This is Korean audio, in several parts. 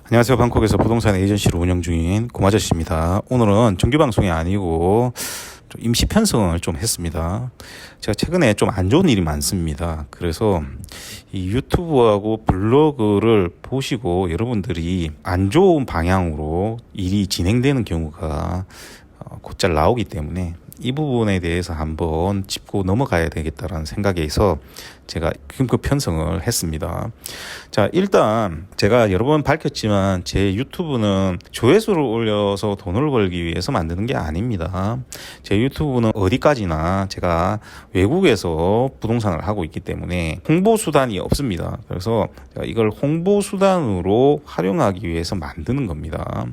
안녕하세요. 방콕에서 부동산 에이전시를 운영 중인 고마저씨입니다. 오늘은 정규 방송이 아니고 좀 임시 편성을 좀 했습니다. 제가 최근에 좀 안 좋은 일이 많습니다. 그래서 이 유튜브하고 블로그를 보시고 여러분들이 안 좋은 방향으로 일이 진행되는 경우가 곧잘 나오기 때문에 이 부분에 대해서 한번 짚고 넘어가야 되겠다라는 생각에서 제가 긴급 편성을 했습니다. 자, 일단 제가 여러 번 밝혔지만 제 유튜브는 조회수를 올려서 돈을 벌기 위해서 만드는 게 아닙니다. 제 유튜브는 어디까지나 제가 외국에서 부동산을 하고 있기 때문에 홍보 수단이 없습니다. 그래서 제가 이걸 홍보 수단으로 활용하기 위해서 만드는 겁니다.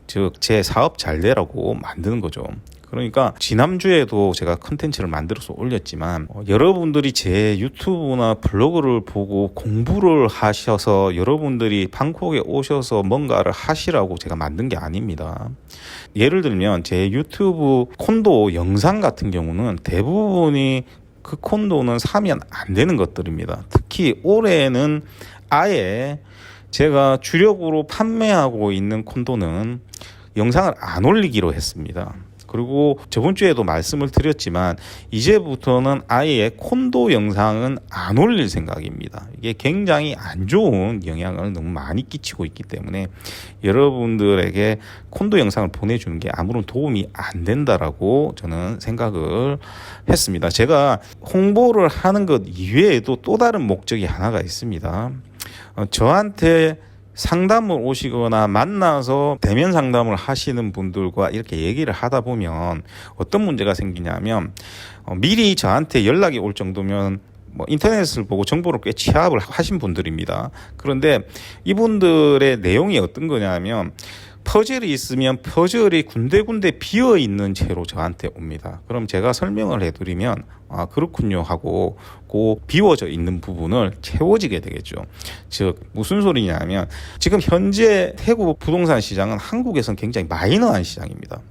즉 제 사업 잘 되라고 만드는 거죠. 그러니까 지난주에도 제가 컨텐츠를 만들어서 올렸지만 여러분들이 제 유튜브나 블로그를 보고 공부를 하셔서 여러분들이 방콕에 오셔서 뭔가를 하시라고 제가 만든 게 아닙니다. 예를 들면 제 유튜브 콘도 영상 같은 경우는 대부분이 그 콘도는 사면 안 되는 것들입니다. 특히 올해는 아예 제가 주력으로 판매하고 있는 콘도는 영상을 안 올리기로 했습니다. 그리고 저번 주에도 말씀을 드렸지만 이제부터는 아예 콘도 영상은 안 올릴 생각입니다. 이게 굉장히 안 좋은 영향을 너무 많이 끼치고 있기 때문에 여러분들에게 콘도 영상을 보내주는 게 아무런 도움이 안 된다라고 저는 생각을 했습니다. 제가 홍보를 하는 것 이외에도 또 다른 목적이 하나가 있습니다. 저한테 상담을 오시거나 만나서 대면 상담을 하시는 분들과 이렇게 얘기를 하다 보면 어떤 문제가 생기냐면 미리 저한테 연락이 올 정도면 인터넷을 보고 정보를 꽤 취합을 하신 분들입니다. 그런데 이분들의 내용이 어떤 거냐면 퍼즐이 있으면 퍼즐이 군데군데 비어 있는 채로 저한테 옵니다. 그럼 제가 설명을 해드리면 아 그렇군요 하고 그 비워져 있는 부분을 채워지게 되겠죠. 즉 무슨 소리냐면 지금 현재 태국 부동산 시장은 한국에서는 굉장히 마이너한 시장입니다.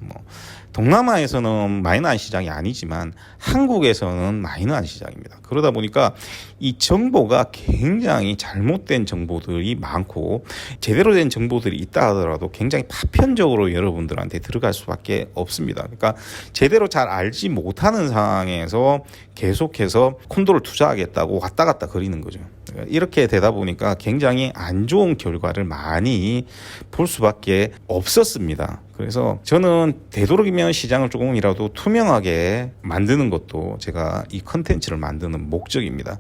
동남아에서는 마이너한 시장이 아니지만 한국에서는 마이너한 시장입니다. 그러다 보니까 이 정보가 굉장히 잘못된 정보들이 많고 제대로 된 정보들이 있다 하더라도 굉장히 파편적으로 여러분들한테 들어갈 수밖에 없습니다. 그러니까 제대로 잘 알지 못하는 상황에서 계속해서 콘도를 투자하겠다고 왔다 갔다 거리는 거죠. 이렇게 되다 보니까 굉장히 안 좋은 결과를 많이 볼 수밖에 없었습니다. 그래서 저는 되도록이면 시장을 조금이라도 투명하게 만드는 것도 제가 이 컨텐츠를 만드는 목적입니다.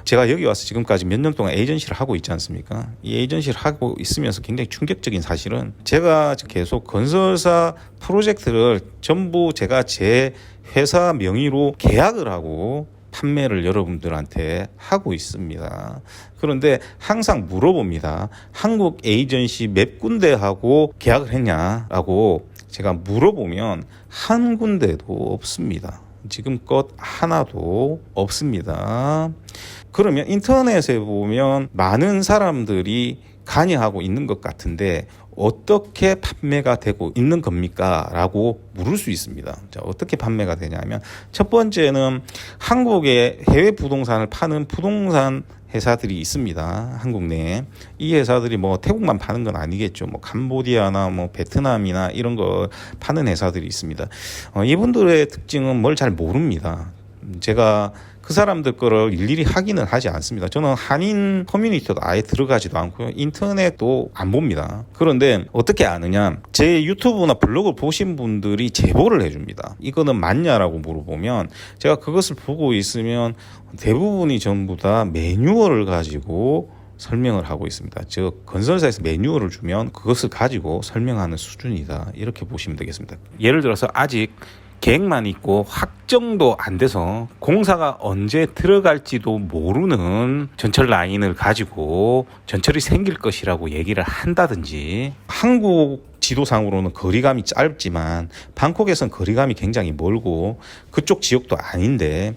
제가 여기 와서 지금까지 몇 년 동안 에이전시를 하고 있지 않습니까? 이 에이전시를 하고 있으면서 굉장히 충격적인 사실은 제가 계속 건설사 프로젝트를 전부 제가 제 회사 명의로 계약을 하고 판매를 여러분들한테 하고 있습니다. 그런데 항상 물어봅니다. 한국 에이전시 몇 군데하고 계약을 했냐라고 제가 물어보면 한 군데도 없습니다. 지금껏 하나도 없습니다. 그러면 인터넷에 보면 많은 사람들이 관여하고 있는 것 같은데 어떻게 판매가 되고 있는 겁니까? 라고 물을 수 있습니다. 자, 어떻게 판매가 되냐면 첫 번째는 한국의 해외 부동산을 파는 부동산 회사들이 있습니다. 한국 내에. 이 회사들이 태국만 파는 건 아니겠죠. 캄보디아나 베트남이나 이런 거 파는 회사들이 있습니다. 이분들의 특징은 뭘 잘 모릅니다. 제가 그 사람들 거를 일일이 확인을 하지 않습니다. 저는 한인 커뮤니티도 아예 들어가지도 않고요. 인터넷도 안 봅니다. 그런데 어떻게 아느냐? 제 유튜브나 블로그 보신 분들이 제보를 해줍니다. 이거는 맞냐라고 물어보면 제가 그것을 보고 있으면 대부분이 전부 다 매뉴얼을 가지고 설명을 하고 있습니다. 즉 건설사에서 매뉴얼을 주면 그것을 가지고 설명하는 수준이다. 이렇게 보시면 되겠습니다. 예를 들어서 아직 계획만 있고 확정도 안 돼서 공사가 언제 들어갈지도 모르는 전철 라인을 가지고 전철이 생길 것이라고 얘기를 한다든지 한국 지도상으로는 거리감이 짧지만 방콕에서는 거리감이 굉장히 멀고 그쪽 지역도 아닌데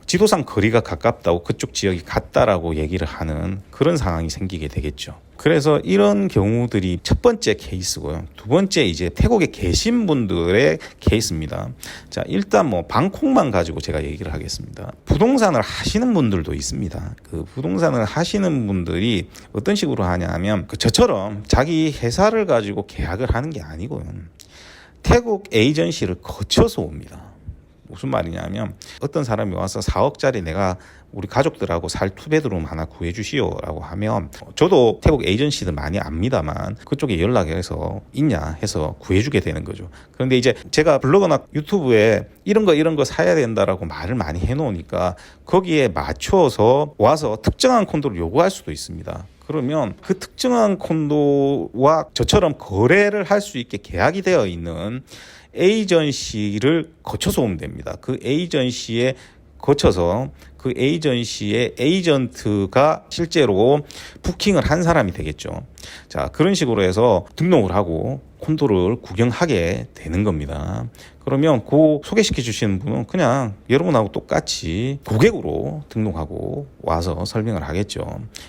지도상 거리가 가깝다고 그쪽 지역이 같다라고 얘기를 하는 그런 상황이 생기게 되겠죠. 그래서 이런 경우들이 첫 번째 케이스고요. 두 번째 이제 태국에 계신 분들의 케이스입니다. 자, 일단 뭐 방콕만 가지고 제가 얘기를 하겠습니다. 부동산을 하시는 분들도 있습니다. 그 부동산을 하시는 분들이 어떤 식으로 하냐면 저처럼 자기 회사를 가지고 계약을 하는 게 아니고요. 태국 에이전시를 거쳐서 옵니다. 무슨 말이냐면 어떤 사람이 와서 4억짜리 내가 우리 가족들하고 살 투베드룸 하나 구해주시오라고 하면 저도 태국 에이전시들 많이 압니다만 그쪽에 연락해서 있냐 해서 구해주게 되는 거죠. 그런데 이제 제가 블로그나 유튜브에 이런 거 사야 된다라고 말을 많이 해놓으니까 거기에 맞춰서 와서 특정한 콘도를 요구할 수도 있습니다. 그러면 그 특정한 콘도와 저처럼 거래를 할 수 있게 계약이 되어 있는 에이전시를 거쳐서 오면 됩니다. 그 에이전시에 거쳐서 그 에이전시의 에이전트가 실제로 부킹을 한 사람이 되겠죠. 자, 그런 식으로 해서 등록을 하고 콘도를 구경하게 되는 겁니다. 그러면 그 소개시켜 주시는 분은 그냥 여러분하고 똑같이 고객으로 등록하고 와서 설명을 하겠죠.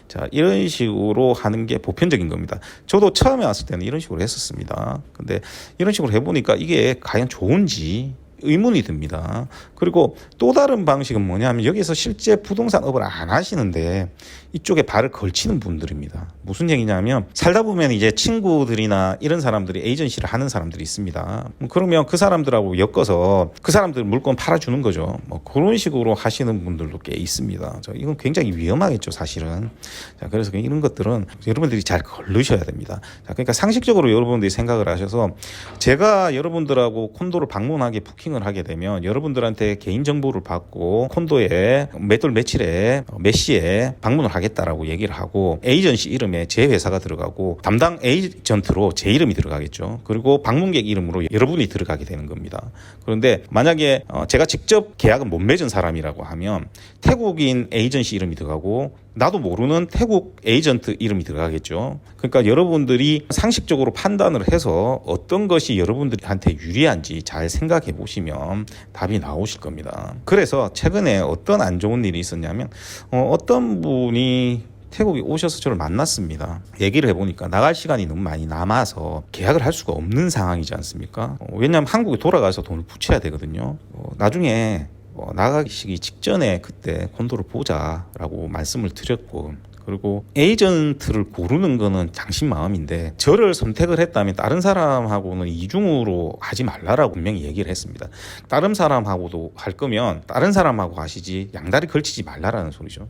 자, 이런 식으로 하는 게 보편적인 겁니다. 저도 처음에 왔을 때는 이런 식으로 했었습니다. 근데 이런 식으로 해보니까 이게 과연 좋은지 의문이 듭니다. 그리고 또 다른 방식은 뭐냐면 여기서 실제 부동산업을 안 하시는데 이쪽에 발을 걸치는 분들입니다. 무슨 얘기냐면 살다 보면 이제 친구들이나 이런 사람들이 에이전시를 하는 사람들이 있습니다. 그러면 그 사람들하고 엮어서 그 사람들 물건 팔아주는 거죠. 뭐 그런 식으로 하시는 분들도 꽤 있습니다. 이건 굉장히 위험하겠죠, 사실은. 자, 그래서 이런 것들은 여러분들이 잘 걸르셔야 됩니다. 자, 그러니까 상식적으로 여러분들이 생각을 하셔서 제가 여러분들하고 콘도를 방문하게 부킹을 하게 되면 여러분들한테 개인정보를 받고 콘도에 몇 월 며칠에 몇 시에 방문을 하겠다라고 얘기를 하고 에이전시 이름에 제 회사가 들어가고 담당 에이전트로 제 이름이 들어가겠죠. 그리고 방문객 이름으로 여러분이 들어가게 되는 겁니다. 그런데 만약에 제가 직접 계약을 못 맺은 사람이라고 하면 태국인 에이전시 이름이 들어가고 나도 모르는 태국 에이전트 이름이 들어가겠죠. 그러니까 여러분들이 상식적으로 판단을 해서 어떤 것이 여러분들한테 유리한지 잘 생각해 보시면 답이 나오실 겁니다. 그래서 최근에 어떤 안 좋은 일이 있었냐면 어떤 분이 태국에 오셔서 저를 만났습니다. 얘기를 해보니까 나갈 시간이 너무 많이 남아서 계약을 할 수가 없는 상황이지 않습니까? 왜냐하면 한국에 돌아가서 돈을 붙여야 되거든요. 나중에 나가기 직전에 그때 콘도를 보자라고 말씀을 드렸고, 그리고 에이전트를 고르는 거는 당신 마음인데 저를 선택을 했다면 다른 사람하고는 이중으로 하지 말라라고 분명히 얘기를 했습니다. 다른 사람하고도 할 거면 다른 사람하고 하시지 양다리 걸치지 말라라는 소리죠.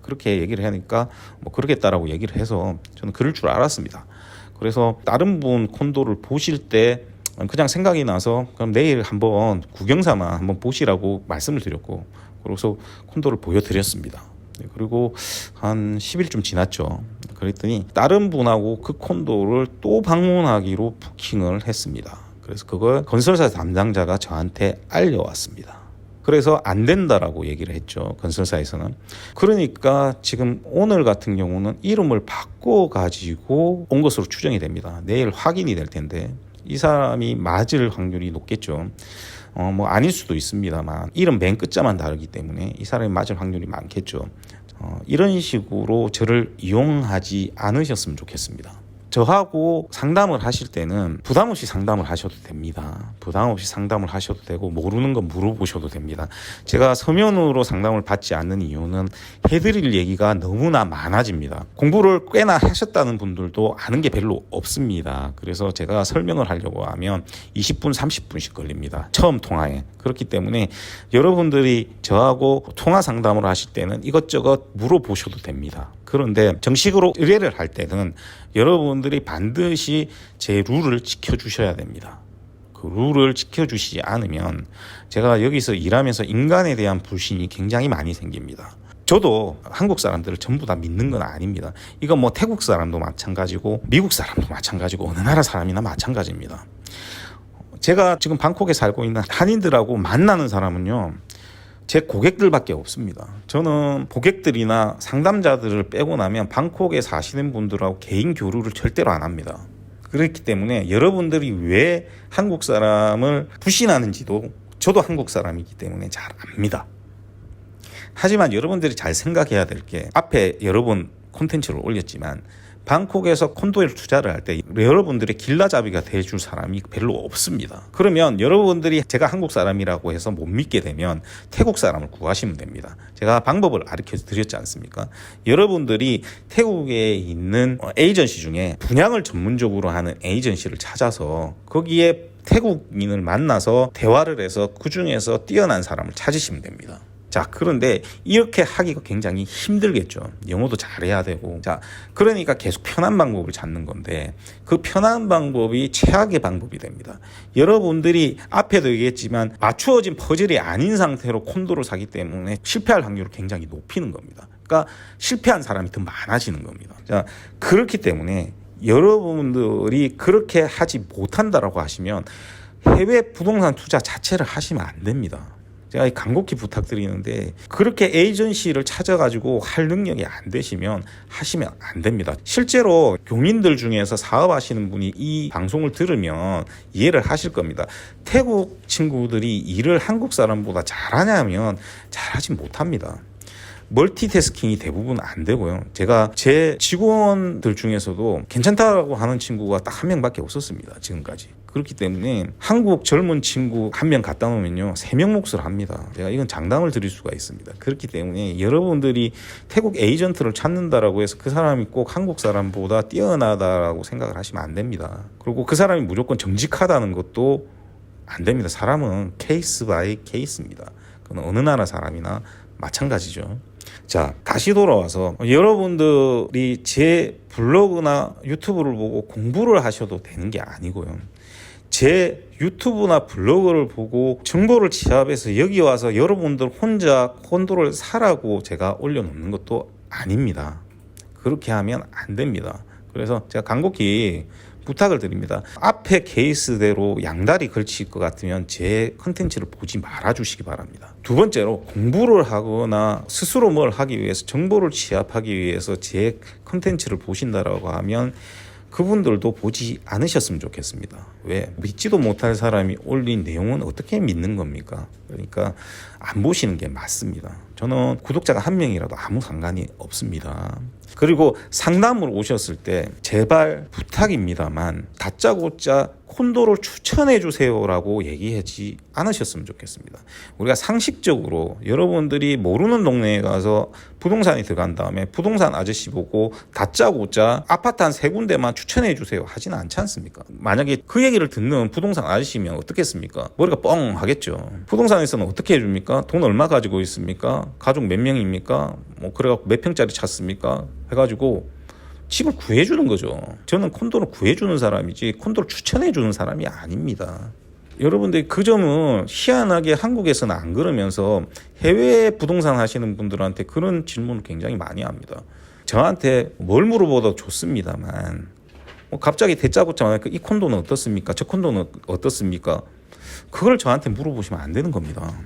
그렇게 얘기를 하니까 그러겠다라고 얘기를 해서 저는 그럴 줄 알았습니다. 그래서 다른 분 콘도를 보실 때 그냥 생각이 나서 그럼 내일 한번 구경삼아 한번 보시라고 말씀을 드렸고, 그래서 콘도를 보여드렸습니다. 그리고 한 10일쯤 지났죠. 그랬더니 다른 분하고 그 콘도를 또 방문하기로 부킹을 했습니다. 그래서 그걸 건설사 담당자가 저한테 알려왔습니다. 그래서 안 된다라고 얘기를 했죠, 건설사에서는. 그러니까 지금 오늘 같은 경우는 이름을 바꿔가지고 온 것으로 추정이 됩니다. 내일 확인이 될 텐데 이 사람이 맞을 확률이 높겠죠. 아닐 수도 있습니다만 이름 맨 끝자만 다르기 때문에 이 사람이 맞을 확률이 많겠죠. 이런 식으로 저를 이용하지 않으셨으면 좋겠습니다. 저하고 상담을 하실 때는 부담 없이 상담을 하셔도 됩니다. 부담 없이 상담을 하셔도 되고 모르는 거 물어보셔도 됩니다. 제가 서면으로 상담을 받지 않는 이유는 해드릴 얘기가 너무나 많아집니다. 공부를 꽤나 하셨다는 분들도 아는 게 별로 없습니다. 그래서 제가 설명을 하려고 하면 20분, 30분씩 걸립니다. 처음 통화에. 그렇기 때문에 여러분들이 저하고 통화 상담을 하실 때는 이것저것 물어보셔도 됩니다. 그런데 정식으로 의뢰를 할 때는 여러분들이 반드시 제 룰을 지켜주셔야 됩니다. 그 룰을 지켜주시지 않으면 제가 여기서 일하면서 인간에 대한 불신이 굉장히 많이 생깁니다. 저도 한국 사람들을 전부 다 믿는 건 아닙니다. 이건 태국 사람도 마찬가지고 미국 사람도 마찬가지고 어느 나라 사람이나 마찬가지입니다. 제가 지금 방콕에 살고 있는 한인들하고 만나는 사람은요, 제 고객들밖에 없습니다. 저는 고객들이나 상담자들을 빼고 나면 방콕에 사시는 분들하고 개인 교류를 절대로 안 합니다. 그렇기 때문에 여러분들이 왜 한국 사람을 불신하는지도 저도 한국 사람이기 때문에 잘 압니다. 하지만 여러분들이 잘 생각해야 될 게 앞에 여러 번 콘텐츠를 올렸지만 방콕에서 콘도에 투자를 할 때 여러분들의 길라잡이가 돼줄 사람이 별로 없습니다. 그러면 여러분들이 제가 한국 사람이라고 해서 못 믿게 되면 태국 사람을 구하시면 됩니다. 제가 방법을 가르쳐 드렸지 않습니까? 여러분들이 태국에 있는 에이전시 중에 분양을 전문적으로 하는 에이전시를 찾아서 거기에 태국인을 만나서 대화를 해서 그중에서 뛰어난 사람을 찾으시면 됩니다. 자, 그런데 이렇게 하기가 굉장히 힘들겠죠. 영어도 잘해야 되고. 자, 그러니까 계속 편한 방법을 찾는 건데 그 편한 방법이 최악의 방법이 됩니다. 여러분들이 앞에도 얘기했지만 맞추어진 퍼즐이 아닌 상태로 콘도를 사기 때문에 실패할 확률을 굉장히 높이는 겁니다. 그러니까 실패한 사람이 더 많아지는 겁니다. 자, 그렇기 때문에 여러분들이 그렇게 하지 못한다라고 하시면 해외 부동산 투자 자체를 하시면 안 됩니다. 제가 간곡히 부탁드리는데 그렇게 에이전시를 찾아가지고 할 능력이 안 되시면 하시면 안 됩니다. 실제로 교민들 중에서 사업하시는 분이 이 방송을 들으면 이해를 하실 겁니다. 태국 친구들이 일을 한국 사람보다 잘하냐면 잘하지 못합니다. 멀티태스킹이 대부분 안 되고요. 제가 제 직원들 중에서도 괜찮다라고 하는 친구가 딱 한 명밖에 없었습니다. 지금까지. 그렇기 때문에 한국 젊은 친구 한 명 갖다 놓으면요 3명 몫을 합니다. 제가 이건 장담을 드릴 수가 있습니다. 그렇기 때문에 여러분들이 태국 에이전트를 찾는다라고 해서 그 사람이 꼭 한국 사람보다 뛰어나다라고 생각을 하시면 안 됩니다. 그리고 그 사람이 무조건 정직하다는 것도 안 됩니다. 사람은 케이스 바이 케이스입니다. 그건 어느 나라 사람이나 마찬가지죠. 자, 다시 돌아와서 여러분들이 제 블로그나 유튜브를 보고 공부를 하셔도 되는 게 아니고요. 제 유튜브나 블로그를 보고 정보를 취합해서 여기 와서 여러분들 혼자 콘도를 사라고 제가 올려놓는 것도 아닙니다. 그렇게 하면 안 됩니다. 그래서 제가 간곡히 부탁을 드립니다. 앞에 케이스대로 양다리 걸칠 것 같으면 제 컨텐츠를 보지 말아주시기 바랍니다. 두 번째로 공부를 하거나 스스로 뭘 하기 위해서 정보를 취합하기 위해서 제 컨텐츠를 보신다라고 하면 그분들도 보지 않으셨으면 좋겠습니다. 왜? 믿지도 못할 사람이 올린 내용은 어떻게 믿는 겁니까? 그러니까 안 보시는 게 맞습니다. 저는 구독자가 1명이라도 아무 상관이 없습니다. 그리고 상담을 오셨을 때 제발 부탁입니다만 다짜고짜 콘도를 추천해 주세요라고 얘기하지 않으셨으면 좋겠습니다. 우리가 상식적으로 여러분들이 모르는 동네에 가서 부동산이 들어간 다음에 부동산 아저씨 보고 다짜고짜 아파트 한 3군데만 추천해 주세요 하지는 않지 않습니까? 만약에 그 얘기를 듣는 부동산 아저씨면 어떻겠습니까? 머리가 뻥 하겠죠. 부동산에서는 어떻게 해줍니까? 돈 얼마 가지고 있습니까? 가족 몇 명입니까? 뭐 그래갖고 몇 평짜리 찾습니까? 해가지고 집을 구해주는 거죠. 저는 콘도를 구해주는 사람이지 콘도를 추천해주는 사람이 아닙니다. 여러분들이 그 점은 희한하게 한국에서는 안 그러면서 해외 부동산 하시는 분들한테 그런 질문을 굉장히 많이 합니다. 저한테 뭘 물어보도 좋습니다만 갑자기 대짜고짜 이 콘도는 어떻습니까? 저 콘도는 어떻습니까? 그걸 저한테 물어보시면 안 되는 겁니다.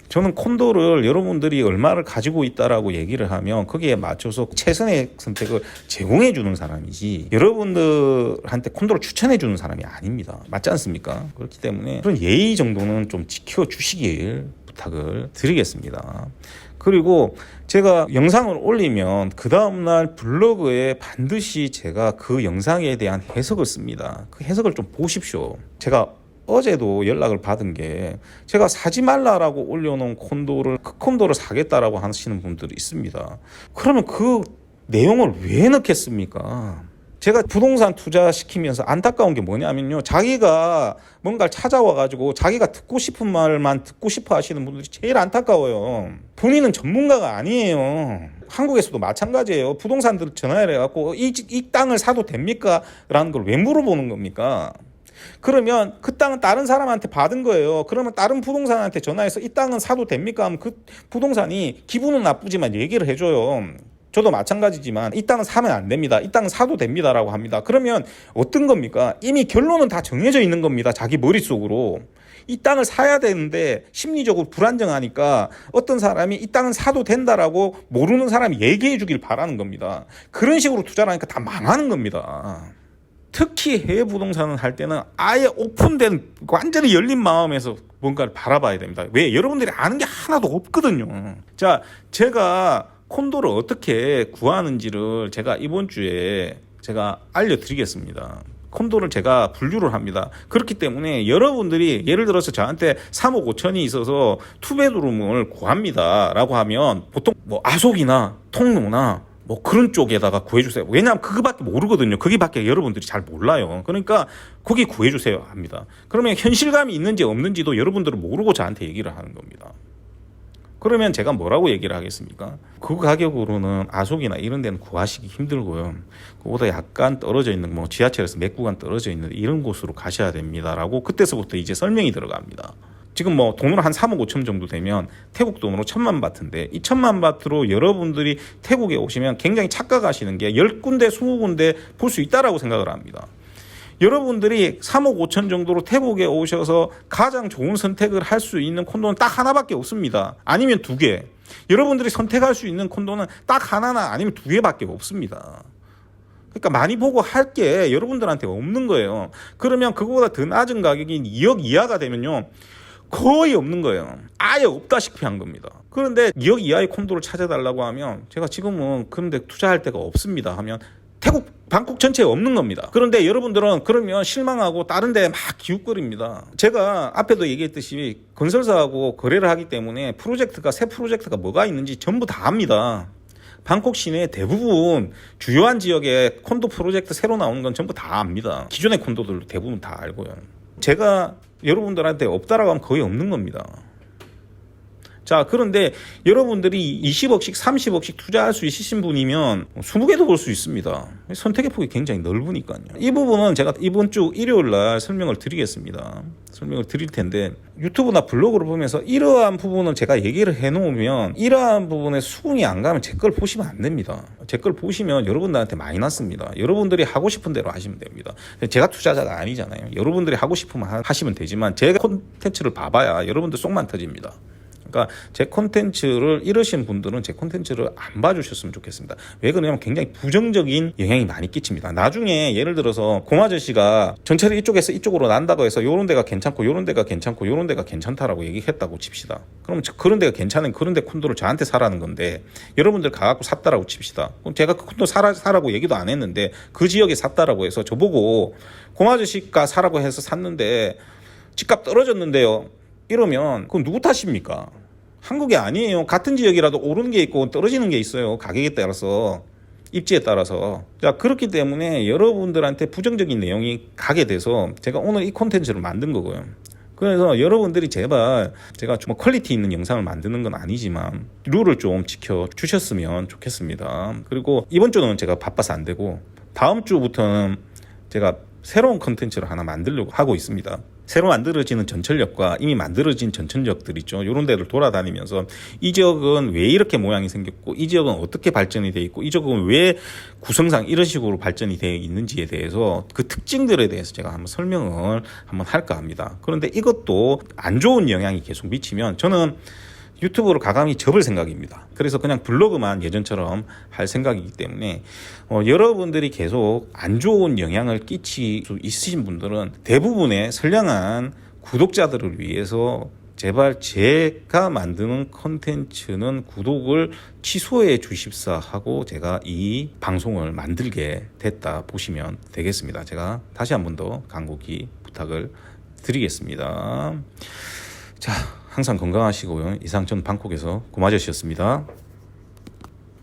저는 콘도를 여러분들이 얼마를 가지고 있다라고 얘기를 하면 거기에 맞춰서 최선의 선택을 제공해 주는 사람이지 여러분들한테 콘도를 추천해 주는 사람이 아닙니다. 맞지 않습니까? 그렇기 때문에 그런 예의 정도는 좀 지켜주시길 부탁을 드리겠습니다. 그리고 제가 영상을 올리면 그 다음날 블로그에 반드시 제가 그 영상에 대한 해석을 씁니다. 그 해석을 좀 보십시오. 제가 어제도 연락을 받은 게 제가 사지 말라라고 올려놓은 콘도를 그 콘도를 사겠다라고 하시는 분들이 있습니다. 그러면 그 내용을 왜 넣겠습니까? 제가 부동산 투자시키면서 안타까운 게 뭐냐면요. 자기가 뭔가를 찾아와가지고 자기가 듣고 싶은 말만 듣고 싶어 하시는 분들이 제일 안타까워요. 본인은 전문가가 아니에요. 한국에서도 마찬가지예요. 부동산들 전화를 해갖고 이 땅을 사도 됩니까? 라는 걸 왜 물어보는 겁니까? 그러면 그 땅은 다른 사람한테 받은 거예요. 그러면 다른 부동산한테 전화해서 이 땅은 사도 됩니까? 하면 그 부동산이 기분은 나쁘지만 얘기를 해줘요. 저도 마찬가지지만 이 땅은 사면 안 됩니다. 이 땅은 사도 됩니다라고 합니다. 그러면 어떤 겁니까? 이미 결론은 다 정해져 있는 겁니다. 자기 머릿속으로. 이 땅을 사야 되는데 심리적으로 불안정하니까 어떤 사람이 이 땅은 사도 된다라고 모르는 사람이 얘기해 주길 바라는 겁니다. 그런 식으로 투자를 하니까 다 망하는 겁니다. 특히 해외 부동산을 할 때는 아예 오픈된 완전히 열린 마음에서 뭔가를 바라봐야 됩니다. 왜? 여러분들이 아는 게 하나도 없거든요. 자, 제가 콘도를 어떻게 구하는지를 제가 이번 주에 제가 알려드리겠습니다. 콘도를 제가 분류를 합니다. 그렇기 때문에 여러분들이 예를 들어서 저한테 3억 5천이 있어서 투베드룸을 구합니다 라고 하면 보통 뭐 아속이나 통로나 뭐 그런 쪽에다가 구해주세요. 왜냐하면 그거밖에 모르거든요. 거기밖에 여러분들이 잘 몰라요. 그러니까 거기 구해주세요 합니다. 그러면 현실감이 있는지 없는지도 여러분들은 모르고 저한테 얘기를 하는 겁니다. 그러면 제가 뭐라고 얘기를 하겠습니까? 그 가격으로는 아속이나 이런 데는 구하시기 힘들고요. 그보다 약간 떨어져 있는 뭐 지하철에서 몇 구간 떨어져 있는 이런 곳으로 가셔야 됩니다라고 그때서부터 이제 설명이 들어갑니다. 지금 뭐 돈으로 한 3억 5천 정도 되면 태국 돈으로 1,000만 바트인데 이 1,000만 바트로 여러분들이 태국에 오시면 굉장히 착각하시는 게 10군데 20군데 볼 수 있다라고 생각을 합니다. 여러분들이 3억 5천 정도로 태국에 오셔서 가장 좋은 선택을 할 수 있는 콘도는 딱 하나밖에 없습니다. 아니면 2개. 여러분들이 선택할 수 있는 콘도는 딱 하나나 아니면 2개밖에 없습니다. 그러니까 많이 보고 할 게 여러분들한테 없는 거예요. 그러면 그거보다 더 낮은 가격인 2억 이하가 되면요. 거의 없는 거예요. 아예 없다시피 한 겁니다. 그런데 2억 이하의 콘도를 찾아달라고 하면 제가 지금은 그런 데 투자할 데가 없습니다 하면 태국 방콕 전체에 없는 겁니다. 그런데 여러분들은 그러면 실망하고 다른 데 막 기웃거립니다. 제가 앞에도 얘기했듯이 건설사하고 거래를 하기 때문에 새 프로젝트가 뭐가 있는지 전부 다 압니다. 방콕 시내 대부분 주요한 지역에 콘도 프로젝트 새로 나오는 건 전부 다 압니다. 기존의 콘도들도 대부분 다 알고요. 제가 여러분들한테 없다라고 하면 거의 없는 겁니다. 자, 그런데 여러분들이 20억씩 30억씩 투자할 수 있으신 분이면 20개도 볼 수 있습니다. 선택의 폭이 굉장히 넓으니까요. 이 부분은 제가 이번 주 일요일 날 설명을 드리겠습니다. 설명을 드릴 텐데 유튜브나 블로그를 보면서 이러한 부분을 제가 얘기를 해놓으면 이러한 부분에 수긍이 안 가면 제 걸 보시면 안 됩니다. 제 걸 보시면 여러분들한테 마이너스입니다. 여러분들이 하고 싶은 대로 하시면 됩니다. 제가 투자자가 아니잖아요. 여러분들이 하고 싶으면 하시면 되지만 제가 콘텐츠를 봐봐야 여러분들 속만 터집니다. 그러니까 제 콘텐츠를 이러신 분들은 제 콘텐츠를 안 봐주셨으면 좋겠습니다. 왜 그러냐면 굉장히 부정적인 영향이 많이 끼칩니다. 나중에 예를 들어서 공아저씨가 전체를 이쪽에서 이쪽으로 난다고 해서 요런 데가 괜찮고 요런 데가 괜찮고 요런 데가 괜찮다라고 얘기했다고 칩시다. 그럼 그런 데가 괜찮은 그런 데 콘도를 저한테 사라는 건데 여러분들 가갖고 샀다라고 칩시다. 그럼 제가 그 콘도 사라고 얘기도 안 했는데 그 지역에 샀다라고 해서 저보고 공아저씨가 사라고 해서 샀는데 집값 떨어졌는데요. 이러면 그건 누구 탓입니까? 한국이 아니에요. 같은 지역이라도 오르는 게 있고 떨어지는 게 있어요. 가격에 따라서, 입지에 따라서. 자, 그렇기 때문에 여러분들한테 부정적인 내용이 가게 돼서 제가 오늘 이 콘텐츠를 만든 거고요. 그래서 여러분들이 제발 제가 좀 퀄리티 있는 영상을 만드는 건 아니지만 룰을 좀 지켜주셨으면 좋겠습니다. 그리고 이번 주는 제가 바빠서 안 되고 다음 주부터는 제가 새로운 콘텐츠를 하나 만들려고 하고 있습니다. 새로 만들어지는 전철역과 이미 만들어진 전철역들 있죠. 이런 데를 돌아다니면서 이 지역은 왜 이렇게 모양이 생겼고 이 지역은 어떻게 발전이 돼 있고 이 지역은 왜 구성상 이런 식으로 발전이 되어 있는지에 대해서 그 특징들에 대해서 제가 한번 설명을 한번 할까 합니다. 그런데 이것도 안 좋은 영향이 계속 미치면 저는 유튜브로 가감히 접을 생각입니다. 그래서 그냥 블로그만 예전처럼 할 생각이기 때문에 여러분들이 계속 안 좋은 영향을 끼칠 수 있으신 분들은 대부분의 선량한 구독자들을 위해서 제발 제가 만드는 컨텐츠는 구독을 취소해 주십사 하고 제가 이 방송을 만들게 됐다 보시면 되겠습니다. 제가 다시 한 번 더 간곡히 부탁을 드리겠습니다. 자, 항상 건강하시고요. 이상 전 방콕에서 고마저씨였습니다.